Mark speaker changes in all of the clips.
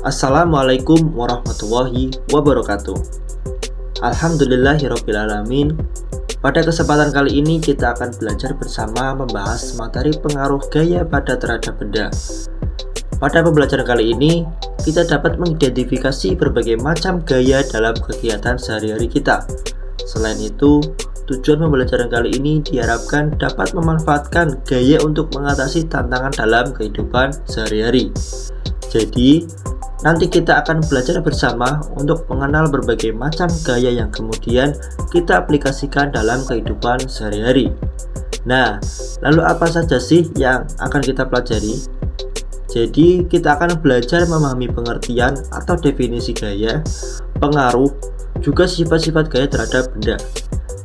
Speaker 1: Assalamualaikum warahmatullahi wabarakatuh. Alhamdulillahirrabbilalamin. Pada kesempatan kali ini kita akan belajar bersama membahas materi pengaruh gaya terhadap benda. Pada pembelajaran kali ini, kita dapat mengidentifikasi berbagai macam gaya dalam kegiatan sehari-hari kita. Selain itu, tujuan pembelajaran kali ini diharapkan dapat memanfaatkan gaya untuk mengatasi tantangan dalam kehidupan sehari-hari. Jadi, nanti kita akan belajar bersama untuk mengenal berbagai macam gaya yang kemudian kita aplikasikan dalam kehidupan sehari-hari. Nah, lalu apa saja sih yang akan kita pelajari? Jadi, kita akan belajar memahami pengertian atau definisi gaya, pengaruh, juga sifat-sifat gaya terhadap benda.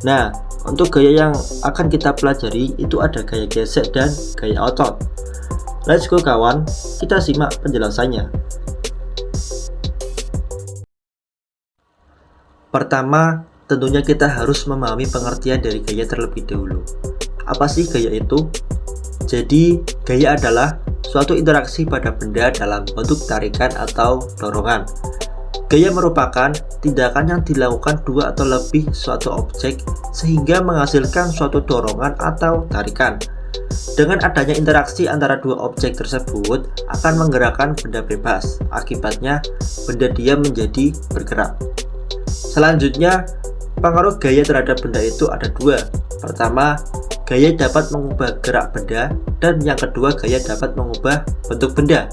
Speaker 1: Nah, untuk gaya yang akan kita pelajari itu ada gaya gesek dan gaya otot. Let's go kawan, kita simak penjelasannya. Pertama, tentunya kita harus memahami pengertian dari gaya terlebih dahulu. Apa sih gaya itu? Jadi, gaya adalah suatu interaksi pada benda dalam bentuk tarikan atau dorongan. Gaya merupakan tindakan yang dilakukan dua atau lebih suatu objek sehingga menghasilkan suatu dorongan atau tarikan. Dengan adanya interaksi antara dua objek tersebut akan menggerakkan benda bebas. Akibatnya, benda diam menjadi bergerak. Selanjutnya, pengaruh gaya terhadap benda itu ada dua. Pertama, gaya dapat mengubah gerak benda, dan yang kedua, gaya dapat mengubah bentuk benda.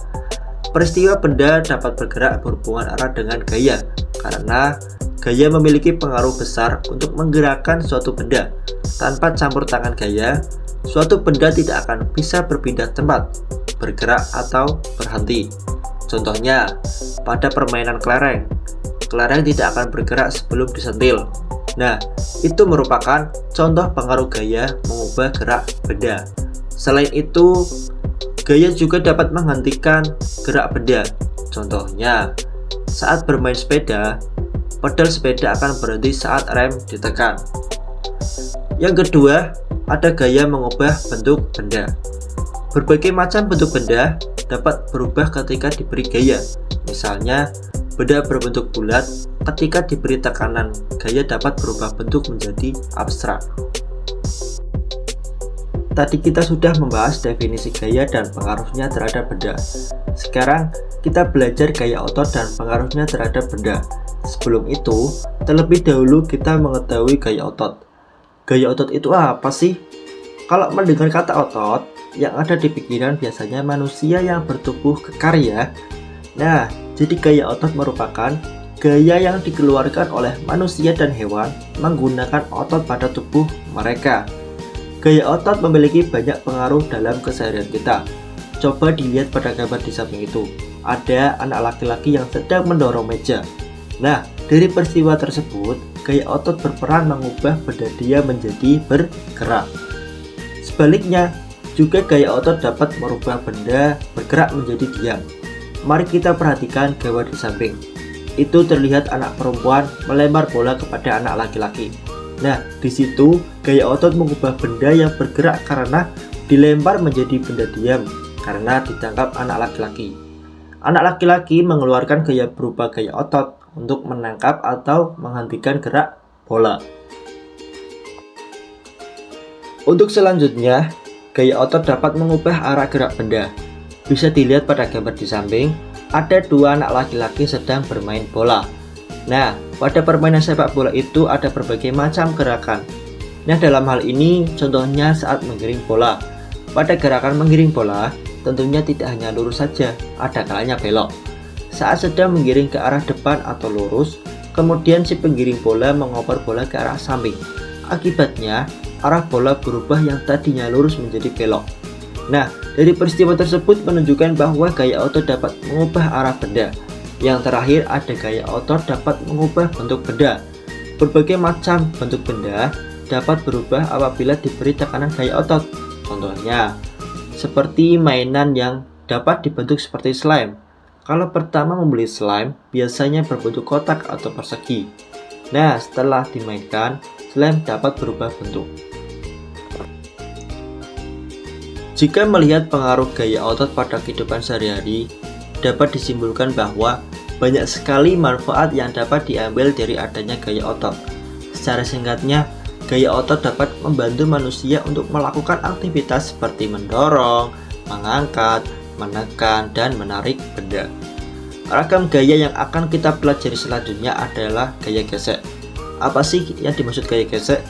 Speaker 1: Peristiwa benda dapat bergerak berhubungan arah dengan gaya, karena gaya memiliki pengaruh besar untuk menggerakkan suatu benda. Tanpa campur tangan gaya, suatu benda tidak akan bisa berpindah tempat, bergerak, atau berhenti. Contohnya, pada permainan kelereng. Kelereng tidak akan bergerak sebelum disentil. Nah, itu merupakan contoh pengaruh gaya mengubah gerak benda. Selain itu, gaya juga dapat menghentikan gerak benda. Contohnya, saat bermain sepeda, pedal sepeda akan berhenti saat rem ditekan. Yang kedua, ada gaya mengubah bentuk benda. Berbagai macam bentuk benda dapat berubah ketika diberi gaya. Misalnya, benda berbentuk bulat ketika diberi tekanan, gaya dapat berubah bentuk menjadi abstrak. Tadi kita sudah membahas definisi gaya dan pengaruhnya terhadap benda. Sekarang kita belajar gaya otot dan pengaruhnya terhadap benda. Sebelum itu, terlebih dahulu kita mengetahui gaya otot. Gaya otot itu apa sih? Kalau mendengar kata otot, yang ada di pikiran biasanya manusia yang bertubuh kekar ya. Nah, jadi gaya otot merupakan gaya yang dikeluarkan oleh manusia dan hewan menggunakan otot pada tubuh mereka. Gaya otot memiliki banyak pengaruh dalam keseharian kita. Coba dilihat pada gambar di samping itu. Ada anak laki-laki yang sedang mendorong meja. Nah, dari peristiwa tersebut, gaya otot berperan mengubah benda dia menjadi bergerak. Sebaliknya, juga gaya otot dapat merubah benda bergerak menjadi diam. Mari kita perhatikan gambar di samping. Itu terlihat anak perempuan melempar bola kepada anak laki-laki. Nah, di situ gaya otot mengubah benda yang bergerak karena dilempar menjadi benda diam karena ditangkap anak laki-laki. Anak laki-laki mengeluarkan gaya berupa gaya otot untuk menangkap atau menghentikan gerak bola. Untuk selanjutnya, gaya otot dapat mengubah arah gerak benda. Bisa dilihat pada gambar di samping, ada dua anak laki-laki sedang bermain bola. Nah, pada permainan sepak bola itu ada berbagai macam gerakan. Nah, dalam hal ini contohnya saat menggiring bola. Pada gerakan menggiring bola, tentunya tidak hanya lurus saja, ada kalanya belok. Saat sedang menggiring ke arah depan atau lurus, kemudian si penggiring bola mengoper bola ke arah samping. Akibatnya, arah bola berubah yang tadinya lurus menjadi belok. Nah, dari peristiwa tersebut menunjukkan bahwa gaya otot dapat mengubah arah benda. Yang terakhir ada gaya otot dapat mengubah bentuk benda. Berbagai macam bentuk benda dapat berubah apabila diberi tekanan gaya otot. Contohnya, seperti mainan yang dapat dibentuk seperti slime. Kalau pertama membeli slime, biasanya berbentuk kotak atau persegi. Nah, setelah dimainkan, slime dapat berubah bentuk. Jika melihat pengaruh gaya otot pada kehidupan sehari-hari, dapat disimpulkan bahwa banyak sekali manfaat yang dapat diambil dari adanya gaya otot. Secara singkatnya, gaya otot dapat membantu manusia untuk melakukan aktivitas seperti mendorong, mengangkat, menekan, dan menarik benda. Ragam gaya yang akan kita pelajari selanjutnya adalah gaya gesek. Apa sih yang dimaksud gaya gesek?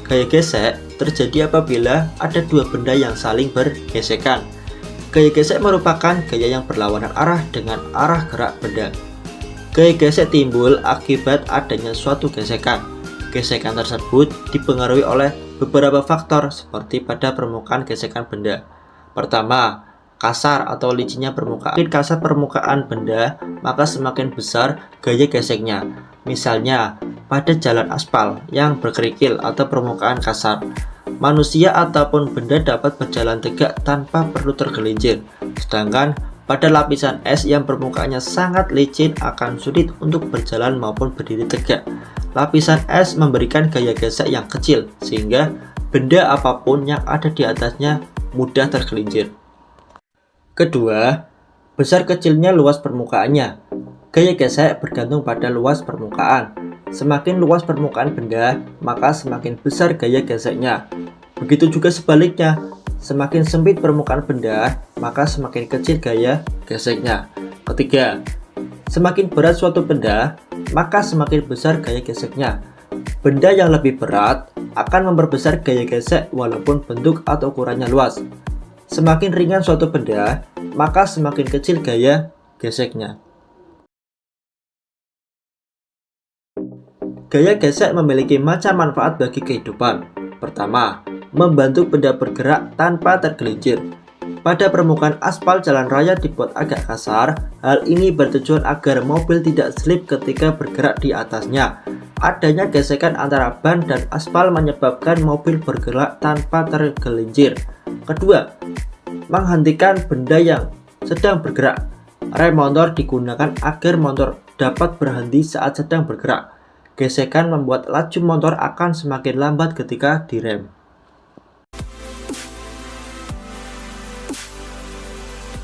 Speaker 1: Gaya gesek terjadi apabila ada dua benda yang saling bergesekan. Gaya gesek merupakan gaya yang berlawanan arah dengan arah gerak benda. Gaya gesek timbul akibat adanya suatu gesekan. Gesekan tersebut dipengaruhi oleh beberapa faktor seperti pada permukaan gesekan benda. Pertama, kasar atau licinnya permukaan. Semakin kasar permukaan benda, maka semakin besar gaya geseknya. Misalnya, pada jalan aspal yang berkerikil atau permukaan kasar, manusia ataupun benda dapat berjalan tegak tanpa perlu tergelincir. Sedangkan pada lapisan es yang permukaannya sangat licin akan sulit untuk berjalan maupun berdiri tegak. Lapisan es memberikan gaya gesek yang kecil sehingga benda apapun yang ada di atasnya mudah tergelincir. Kedua, besar kecilnya luas permukaannya. Gaya gesek bergantung pada luas permukaan. Semakin luas permukaan benda, maka semakin besar gaya geseknya. Begitu juga sebaliknya, semakin sempit permukaan benda, maka semakin kecil gaya geseknya. Ketiga, semakin berat suatu benda, maka semakin besar gaya geseknya. Benda yang lebih berat akan memperbesar gaya gesek walaupun bentuk atau ukurannya luas. Semakin ringan suatu benda, maka semakin kecil gaya geseknya. Gaya gesek memiliki macam manfaat bagi kehidupan. Pertama, membantu benda bergerak tanpa tergelincir. Pada permukaan aspal jalan raya dibuat agak kasar. Hal ini bertujuan agar mobil tidak slip ketika bergerak di atasnya. Adanya gesekan antara ban dan aspal menyebabkan mobil bergerak tanpa tergelincir. Kedua, menghentikan benda yang sedang bergerak. Rem motor digunakan agar motor dapat berhenti saat sedang bergerak. Gesekan membuat laju motor akan semakin lambat ketika direm.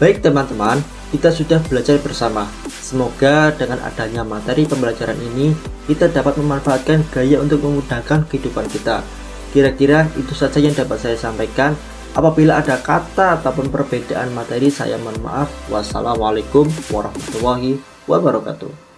Speaker 1: Baik teman-teman, kita sudah belajar bersama. Semoga dengan adanya materi pembelajaran ini, kita dapat memanfaatkan gaya untuk memudahkan kehidupan kita. Kira-kira itu saja yang dapat saya sampaikan. Apabila ada kata ataupun perbedaan materi, saya mohon maaf. Wassalamualaikum warahmatullahi wabarakatuh.